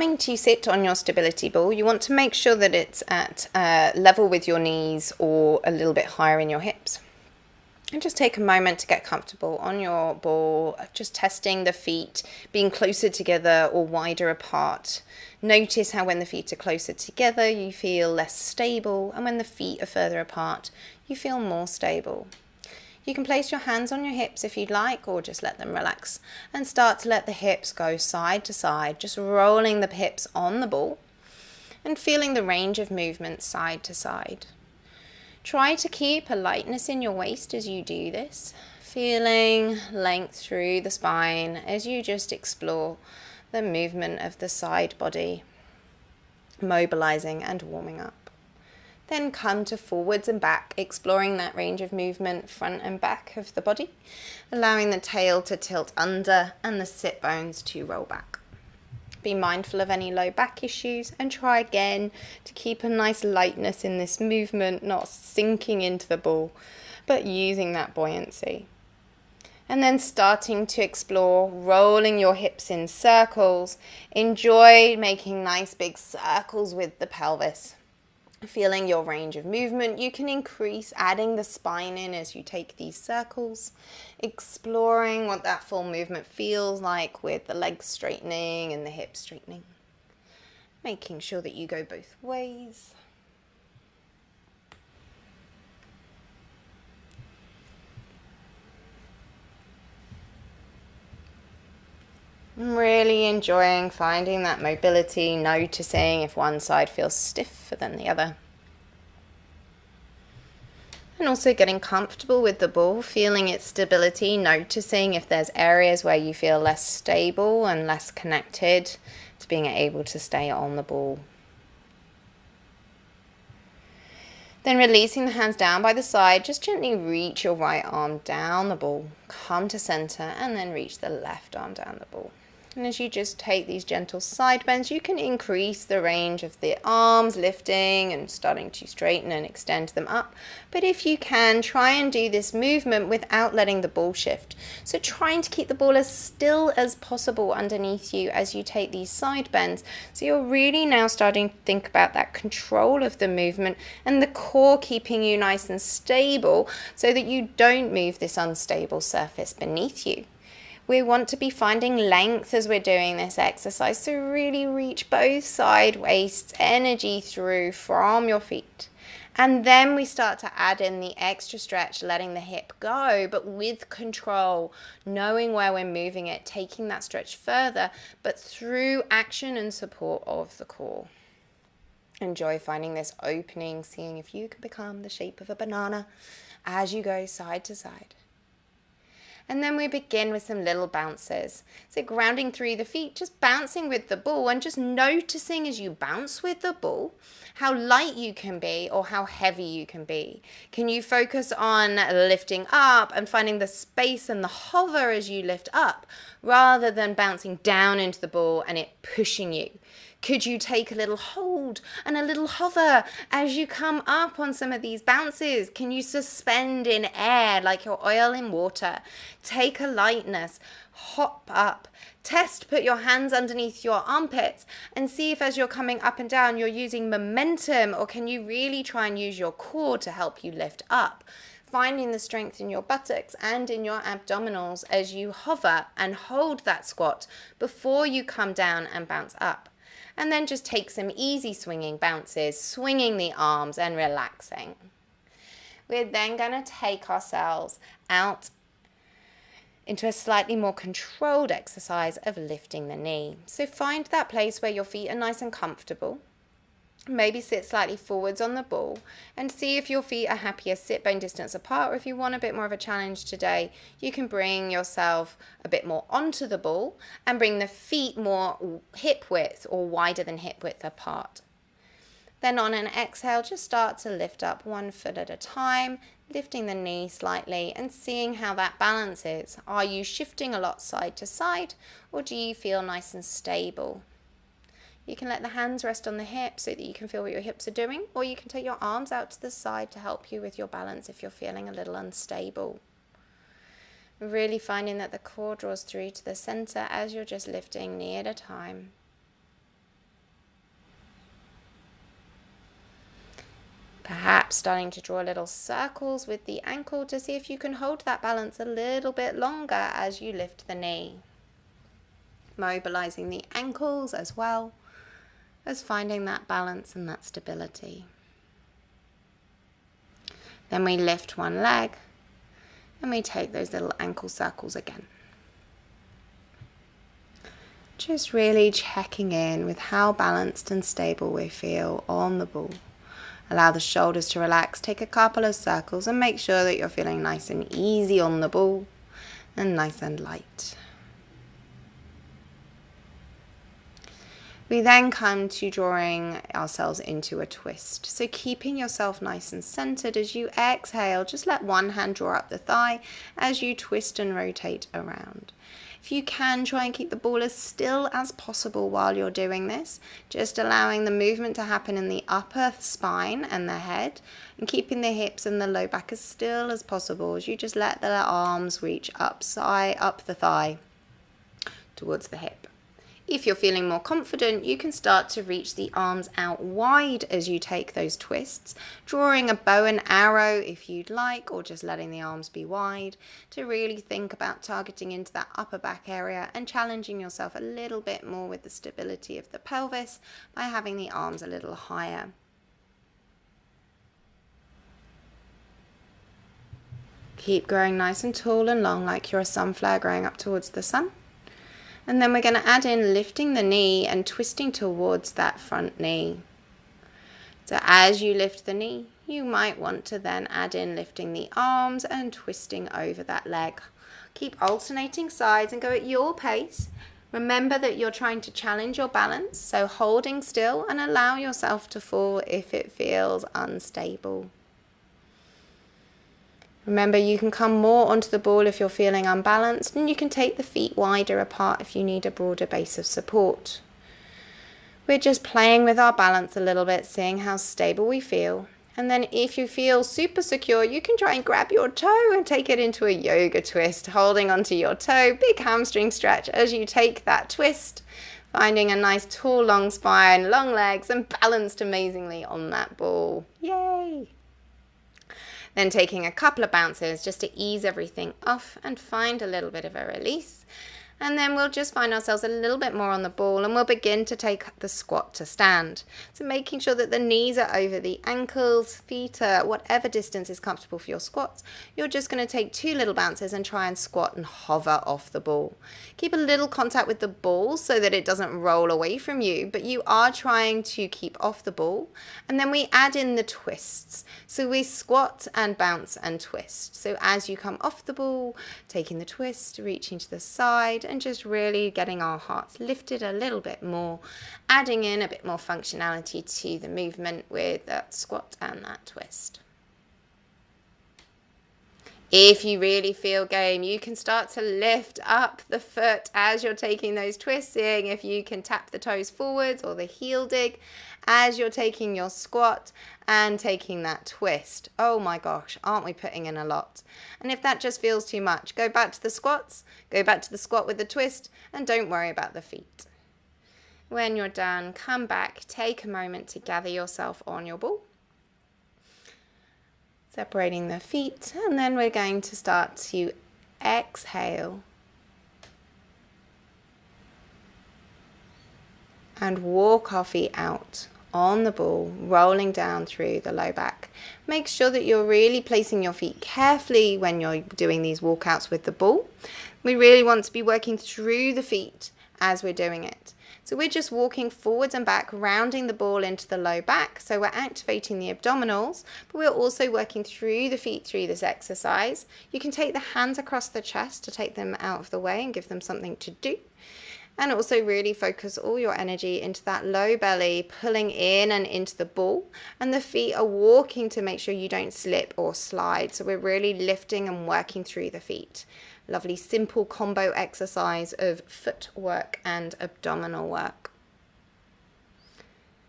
coming to sit on your stability ball, you want to make sure that it's at level with your knees or a little bit higher in your hips. And just take a moment to get comfortable on your ball, just testing the feet, being closer together or wider apart. Notice how when the feet are closer together, you feel less stable, and when the feet are further apart, you feel more stable. You can place your hands on your hips if you'd like, or just let them relax and start to let the hips go side to side, just rolling the hips on the ball and feeling the range of movement side to side. Try to keep a lightness in your waist as you do this, feeling length through the spine as you just explore the movement of the side body, mobilizing and warming up. Then come to forwards and back, exploring that range of movement front and back of the body, allowing the tail to tilt under and the sit bones to roll back. Be mindful of any low back issues and try again to keep a nice lightness in this movement, not sinking into the ball, but using that buoyancy. And then starting to explore rolling your hips in circles. Enjoy making nice big circles with the pelvis. Feeling your range of movement, you can increase adding the spine in as you take these circles, exploring what that full movement feels like with the legs straightening and the hips straightening. Making sure that you go both ways. Really enjoying finding that mobility, noticing if one side feels stiffer than the other. And also getting comfortable with the ball, feeling its stability, noticing if there's areas where you feel less stable and less connected to being able to stay on the ball. Then releasing the hands down by the side, just gently reach your right arm down the ball, come to center, and then reach the left arm down the ball. And as you just take these gentle side bends, you can increase the range of the arms, lifting and starting to straighten and extend them up. But if you can, try and do this movement without letting the ball shift. So trying to keep the ball as still as possible underneath you as you take these side bends. So you're really now starting to think about that control of the movement and the core keeping you nice and stable so that you don't move this unstable surface beneath you. We want to be finding length as we're doing this exercise, so really reach both side waists, energy through from your feet. And then we start to add in the extra stretch, letting the hip go, but with control, knowing where we're moving it, taking that stretch further, but through action and support of the core. Enjoy finding this opening, seeing if you can become the shape of a banana as you go side to side. And then we begin with some little bounces. So grounding through the feet, just bouncing with the ball and just noticing as you bounce with the ball, how light you can be or how heavy you can be. Can you focus on lifting up and finding the space and the hover as you lift up rather than bouncing down into the ball and it pushing you? Could you take a little hold and a little hover as you come up on some of these bounces? Can you suspend in air like your oil in water? Take a lightness, hop up, test, put your hands underneath your armpits and see if as you're coming up and down, you're using momentum, or can you really try and use your core to help you lift up? Finding the strength in your buttocks and in your abdominals as you hover and hold that squat before you come down and bounce up. And then just take some easy swinging bounces, swinging the arms and relaxing. We're then going to take ourselves out into a slightly more controlled exercise of lifting the knee. So find that place where your feet are nice and comfortable. Maybe sit slightly forwards on the ball and see if your feet are happier sit bone distance apart, or if you want a bit more of a challenge today, you can bring yourself a bit more onto the ball and bring the feet more hip width or wider than hip width apart. Then on an exhale, just start to lift up one foot at a time, lifting the knee slightly and seeing how that balance is. Are you shifting a lot side to side, or do you feel nice and stable? You can let the hands rest on the hips so that you can feel what your hips are doing, or you can take your arms out to the side to help you with your balance if you're feeling a little unstable. Really finding that the core draws through to the center as you're just lifting knee at a time. Perhaps starting to draw little circles with the ankle to see if you can hold that balance a little bit longer as you lift the knee. Mobilizing the ankles as well as finding that balance and that stability. Then we lift one leg and we take those little ankle circles again. Just really checking in with how balanced and stable we feel on the ball. Allow the shoulders to relax, take a couple of circles and make sure that you're feeling nice and easy on the ball and nice and light. We then come to drawing ourselves into a twist. So keeping yourself nice and centered as you exhale, just let one hand draw up the thigh as you twist and rotate around. If you can, try and keep the ball as still as possible while you're doing this, just allowing the movement to happen in the upper spine and the head, and keeping the hips and the low back as still as possible as you just let the arms reach up the thigh towards the hip. If you're feeling more confident, you can start to reach the arms out wide as you take those twists, drawing a bow and arrow if you'd like, or just letting the arms be wide to really think about targeting into that upper back area and challenging yourself a little bit more with the stability of the pelvis by having the arms a little higher. Keep growing nice and tall and long like you're a sunflower growing up towards the sun. And then we're going to add in lifting the knee and twisting towards that front knee. So as you lift the knee, you might want to then add in lifting the arms and twisting over that leg. Keep alternating sides and go at your pace. Remember that you're trying to challenge your balance, so holding still and allow yourself to fall if it feels unstable. Remember, you can come more onto the ball if you're feeling unbalanced, and you can take the feet wider apart if you need a broader base of support. We're just playing with our balance a little bit, seeing how stable we feel. And then if you feel super secure, you can try and grab your toe and take it into a yoga twist, holding onto your toe, big hamstring stretch as you take that twist, finding a nice tall, long spine, long legs, and balanced amazingly on that ball. Yay! Then taking a couple of bounces just to ease everything off and find a little bit of a release. And then we'll just find ourselves a little bit more on the ball and we'll begin to take the squat to stand. So making sure that the knees are over the ankles, feet are whatever distance is comfortable for your squats. You're just going to take 2 little bounces and try and squat and hover off the ball. Keep a little contact with the ball so that it doesn't roll away from you, but you are trying to keep off the ball. And then we add in the twists. So we squat and bounce and twist. So as you come off the ball, taking the twist, reaching to the side, and just really getting our hearts lifted a little bit more, adding in a bit more functionality to the movement with that squat and that twist. If you really feel game, you can start to lift up the foot as you're taking those twists, seeing if you can tap the toes forwards or the heel dig as you're taking your squat and taking that twist. Oh my gosh, aren't we putting in a lot? And if that just feels too much, go back to the squats, go back to the squat with the twist, and don't worry about the feet. When you're done, come back, take a moment to gather yourself on your ball. Separating the feet, and then we're going to start to exhale and walk our feet out on the ball, rolling down through the low back. Make sure that you're really placing your feet carefully when you're doing these walkouts with the ball. We really want to be working through the feet as we're doing it. So we're just walking forwards and back, rounding the ball into the low back. So we're activating the abdominals, but we're also working through the feet through this exercise. You can take the hands across the chest to take them out of the way and give them something to do. And also really focus all your energy into that low belly, pulling in and into the ball. And the feet are walking to make sure you don't slip or slide. So we're really lifting and working through the feet. Lovely simple combo exercise of footwork and abdominal work.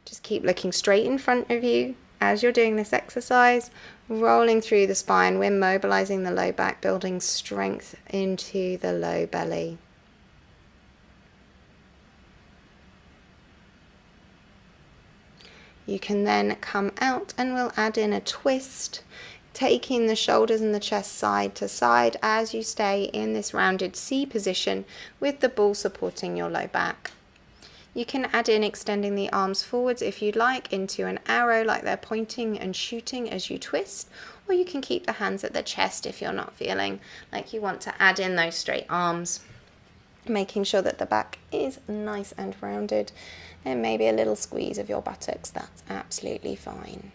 Just keep looking straight in front of you as you're doing this exercise, rolling through the spine. We're mobilizing the low back, building strength into the low belly. You can then come out and we'll add in a twist, taking the shoulders and the chest side to side as you stay in this rounded C position with the ball supporting your low back. You can add in extending the arms forwards if you'd like into an arrow like they're pointing and shooting as you twist, or you can keep the hands at the chest if you're not feeling like you want to add in those straight arms. Making sure that the back is nice and rounded, and maybe a little squeeze of your buttocks, that's absolutely fine.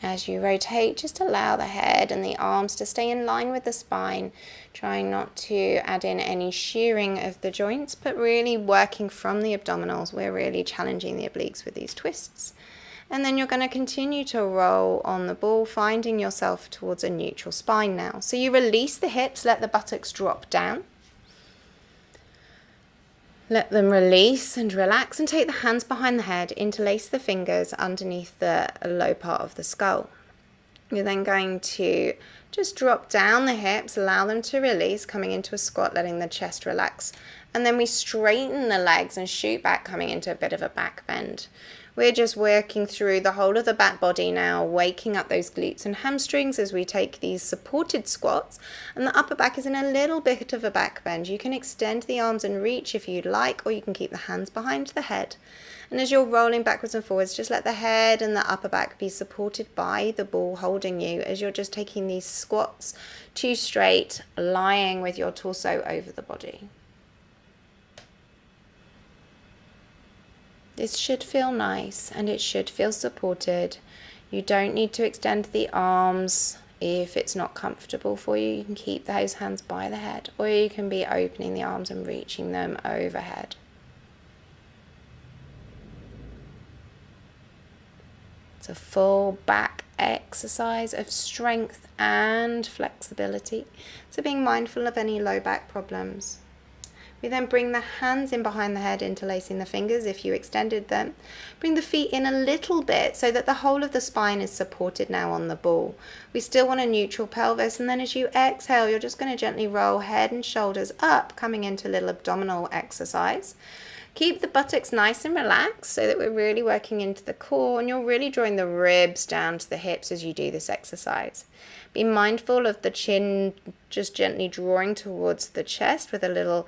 As you rotate, just allow the head and the arms to stay in line with the spine, trying not to add in any shearing of the joints, but really working from the abdominals. We're really challenging the obliques with these twists. And then you're going to continue to roll on the ball, finding yourself towards a neutral spine now. So you release the hips, let the buttocks drop down. Let them release and relax, and take the hands behind the head, interlace the fingers underneath the low part of the skull. You're then going to just drop down the hips, allow them to release, coming into a squat, letting the chest relax. And then we straighten the legs and shoot back, coming into a bit of a back bend. We're just working through the whole of the back body now, waking up those glutes and hamstrings as we take these supported squats, and the upper back is in a little bit of a back bend. You can extend the arms and reach if you'd like, or you can keep the hands behind the head. And as you're rolling backwards and forwards, just let the head and the upper back be supported by the ball holding you as you're just taking these squats to straight, lying with your torso over the body. This should feel nice and it should feel supported. You don't need to extend the arms if it's not comfortable for you. You can keep those hands by the head, or you can be opening the arms and reaching them overhead. It's a full back exercise of strength and flexibility. So being mindful of any low back problems. We then bring the hands in behind the head, interlacing the fingers if you extended them. Bring the feet in a little bit so that the whole of the spine is supported now on the ball. We still want a neutral pelvis, and then as you exhale, you're just going to gently roll head and shoulders up, coming into a little abdominal exercise. Keep the buttocks nice and relaxed so that we're really working into the core, and you're really drawing the ribs down to the hips as you do this exercise. Be mindful of the chin just gently drawing towards the chest with a little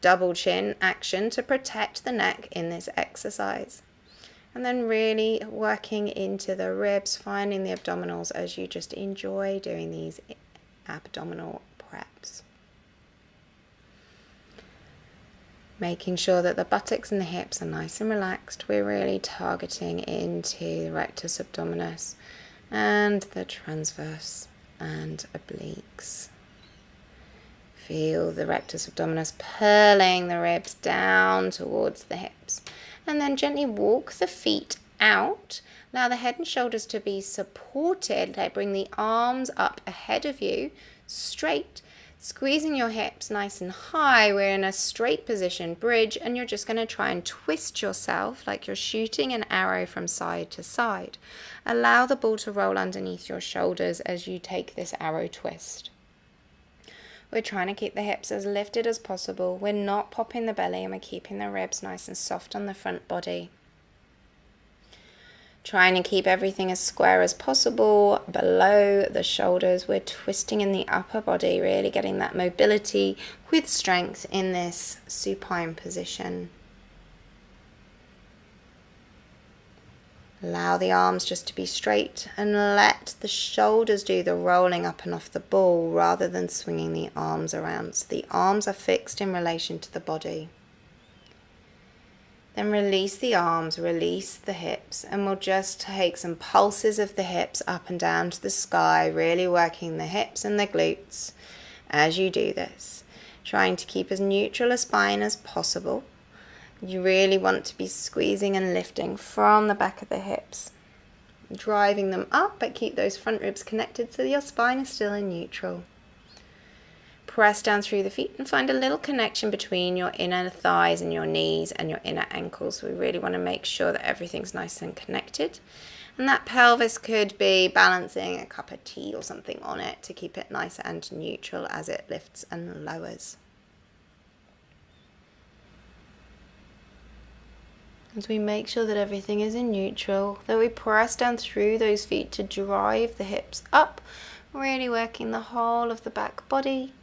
double chin action to protect the neck in this exercise. And then really working into the ribs, finding the abdominals as you just enjoy doing these abdominal preps. Making sure that the buttocks and the hips are nice and relaxed. We're really targeting into the rectus abdominis and the transverse and obliques. Feel the rectus abdominis purling the ribs down towards the hips. And then gently walk the feet out. Allow the head and shoulders to be supported. Bring the arms up ahead of you, straight. Squeezing your hips nice and high. We're in a straight position, bridge, and you're just going to try and twist yourself like you're shooting an arrow from side to side. Allow the ball to roll underneath your shoulders as you take this arrow twist. We're trying to keep the hips as lifted as possible. We're not popping the belly, and we're keeping the ribs nice and soft on the front body. Trying to keep everything as square as possible below the shoulders. We're twisting in the upper body, really getting that mobility with strength in this supine position. Allow the arms just to be straight and let the shoulders do the rolling up and off the ball rather than swinging the arms around. So the arms are fixed in relation to the body. Then release the arms, release the hips, and we'll just take some pulses of the hips up and down to the sky, really working the hips and the glutes as you do this. Trying to keep as neutral a spine as possible. You really want to be squeezing and lifting from the back of the hips, driving them up, but keep those front ribs connected so your spine is still in neutral. Press down through the feet and find a little connection between your inner thighs and your knees and your inner ankles. We really want to make sure that everything's nice and connected. And that pelvis could be balancing a cup of tea or something on it to keep it nice and neutral as it lifts and lowers. As we make sure that everything is in neutral, that we press down through those feet to drive the hips up, really working the whole of the back body,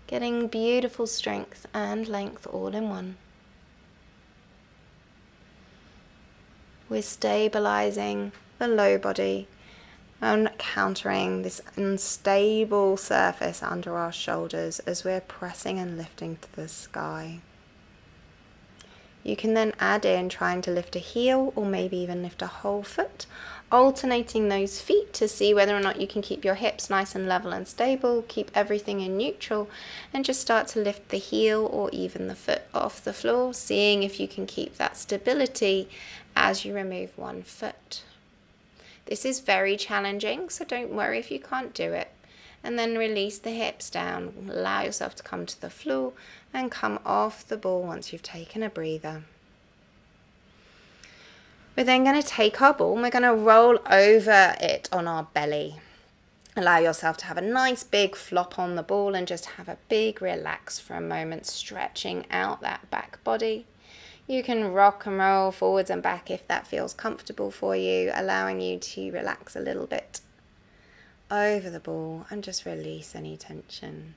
getting beautiful strength and length all in one. We're stabilizing the low body and countering this unstable surface under our shoulders as we're pressing and lifting to the sky. You can then add in trying to lift a heel or maybe even lift a whole foot, alternating those feet to see whether or not you can keep your hips nice and level and stable, keep everything in neutral, and just start to lift the heel or even the foot off the floor, seeing if you can keep that stability as you remove one foot. This is very challenging, so don't worry if you can't do it. And then release the hips down, allow yourself to come to the floor and come off the ball once you've taken a breather. We're then going to take our ball and we're going to roll over it on our belly. Allow yourself to have a nice big flop on the ball and just have a big relax for a moment, stretching out that back body. You can rock and roll forwards and back if that feels comfortable for you, allowing you to relax a little bit over the ball and just release any tension.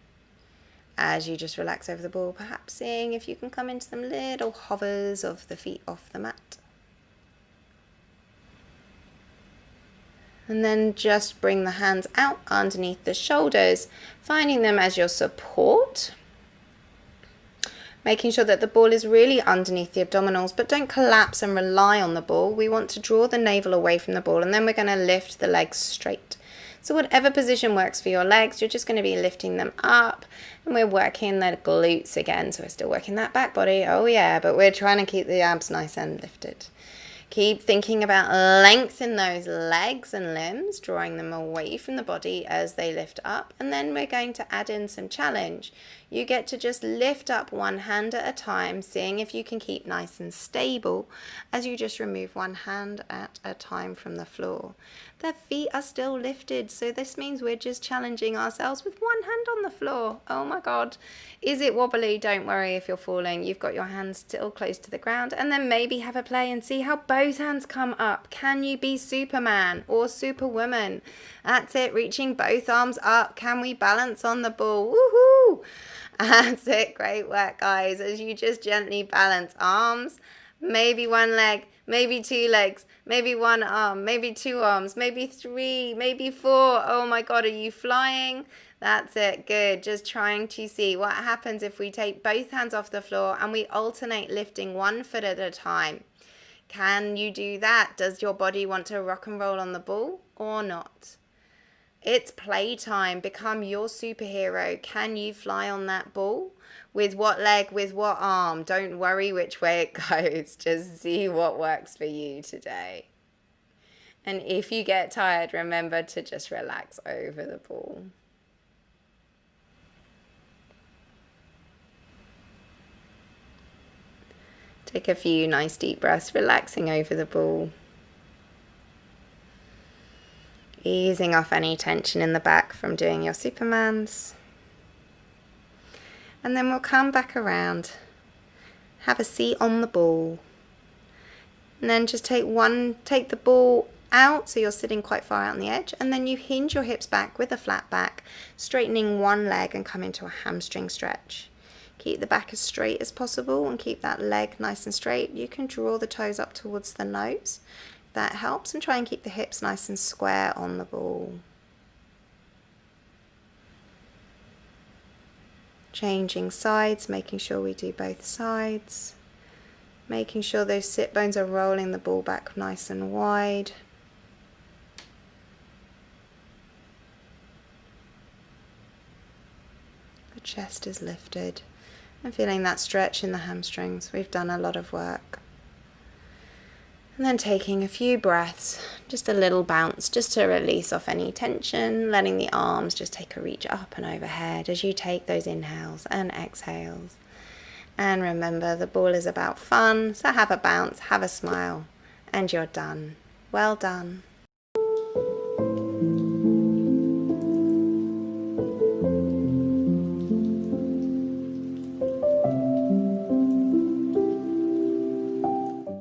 As you just relax over the ball, perhaps seeing if you can come into some little hovers of the feet off the mat. And then just bring the hands out underneath the shoulders, finding them as your support. Making sure that the ball is really underneath the abdominals, but don't collapse and rely on the ball. We want to draw the navel away from the ball, and then we're going to lift the legs straight. So whatever position works for your legs, you're just going to be lifting them up, and we're working the glutes again. So we're still working that back body, oh yeah, but we're trying to keep the abs nice and lifted. Keep thinking about length in those legs and limbs, drawing them away from the body as they lift up. And then we're going to add in some challenge. You get to just lift up one hand at a time, seeing if you can keep nice and stable as you just remove one hand at a time from the floor. The feet are still lifted, so this means we're just challenging ourselves with one hand on the floor. Oh my God. Is it wobbly? Don't worry if you're falling. You've got your hands still close to the ground, and then maybe have a play and see how both hands come up. Can you be Superman or Superwoman? That's it, reaching both arms up. Can we balance on the ball? Woohoo! That's it, great work guys, as you just gently balance arms, maybe one leg, maybe two legs, maybe one arm, maybe two arms, maybe three, maybe four. Oh my God, are you flying? That's it, good. Just trying to see what happens if we take both hands off the floor and we alternate lifting one foot at a time. Can you do that? Does your body want to rock and roll on the ball or not? It's playtime. Become your superhero. Can you fly on that ball? With what leg, with what arm? Don't worry which way it goes. Just see what works for you today. And if you get tired, remember to just relax over the ball. Take a few nice deep breaths, relaxing over the ball. Easing off any tension in the back from doing your Supermans. And then we'll come back around, have a seat on the ball. And then just take the ball out so you're sitting quite far out on the edge, and then you hinge your hips back with a flat back, straightening one leg and come into a hamstring stretch. Keep the back as straight as possible and keep that leg nice and straight. You can draw the toes up towards the nose. That helps, and try and keep the hips nice and square on the ball. Changing sides, making sure we do both sides. Making sure those sit bones are rolling the ball back nice and wide. The chest is lifted. And feeling that stretch in the hamstrings. We've done a lot of work. And then taking a few breaths, just a little bounce, just to release off any tension, letting the arms just take a reach up and overhead as you take those inhales and exhales. And remember, the ball is about fun, so have a bounce, have a smile, and you're done. Well done.